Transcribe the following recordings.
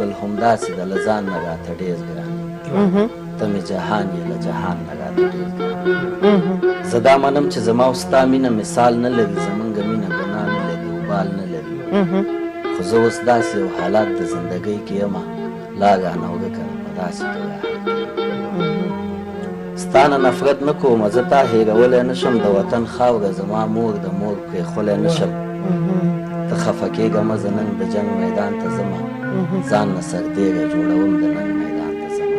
ګل همداسې ده له ځان نه راته ډېر ګران ته مې جهان یې له جهان نه راته ډېر ګران زه دا منم چې زما او ستا مینه مثال نه لري زمونږ مینه ګناه نه لري وبال نه لري خو زه اوس داسې یو حالات د زندګۍ کې یمه لا رانه ورکه په داسې توګه ستا نه نفرت نه کومه زه تا هېرولی نه شم د وطن خاوره زما مور د مور پرېښولی نه شم ته خفه کېږه مه زه نن د جنګ میدان ته ځمه ځان نه سرتېری جوړوم د ننګ میدان ته ځمه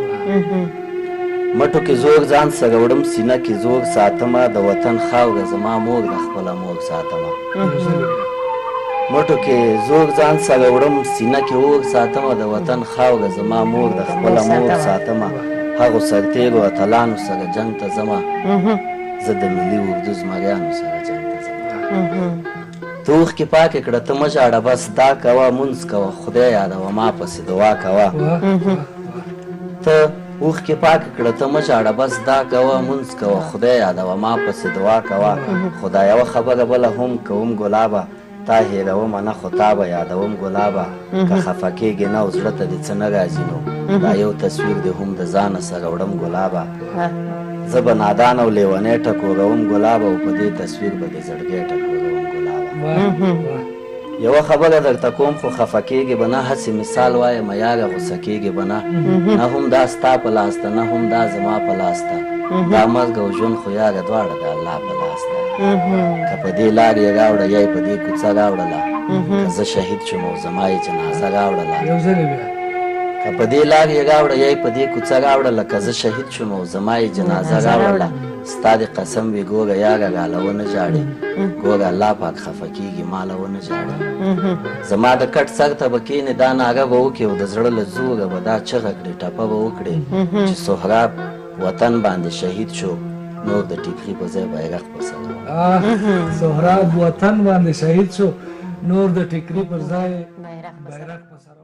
مټو کې زور ځان سره وړم سینه کې زور ساتمه د وطن خاوره زما مور د خپله مور ساتمه مټو کې زور ځان سره وړم سینه کې اور ساتمه د وطن خاوره زما مور د خپله مور ساتمه هغو سرتېرو اتلانو سره جنګ ته ځمه زه د ملي اردو زمریانو سره جنګ ته ځمه ته اوښکې پاکې کړه ته مه ژاړه بس دا کوه مونځ کوه خدای یادوه ما پسې دعا کوه ته اوښکې پاکې کړه ته مه ژاړه بس دا کوه مونځ کوه خدای یادوه ما پسې دعا کوه خو دا یوه خبره بله هم کوم ګلابه تا هېرومه نه خو تا به یادوم ګلابه که خفه کېږې نه او زړه ته دې څه نه راځي نو دا یو تصویر دې هم د ځانه سره وړم ګلابه زه به نادان او لیونی ټکورم ګلابه او په دې تصویر به دې زړګی ټکورم ګلابه یوه خبره درته کوم خو خفه کېږې به نه هسې مثال وایم یاره غوسه کېږې به نه نه هم دا ستا په لاس ده نه هم دا زما په لاس ده دا مرګ او ژوند خو یاره دواړه د الله په لاس ده که په دې لار یې راوړه یا یې په دې کوڅه راوړله که زه شهید شوم او زما یې جنازه راوړله که په دې لار یې راوړه یا یې په دې کوڅه راوړله که زه شهید شوم او زما یې جنازه راوړله ستا د قسم وي ګوره یاره راله ونه ژاړې ګوره الله پاک خفه کېږي ماله ونه ژاړې زما د کټ سر ته به کښېنې دا ناره به وکړې او د زړه له زوره به دا چغه کړې ټپه به وکړې چې سهراب وطن باندې شهید شو نور د ټیکري په ځای بیرغ په سر سهراب وطن باندې شهید شو نور د ټیکري پر ځای بیرغ په سر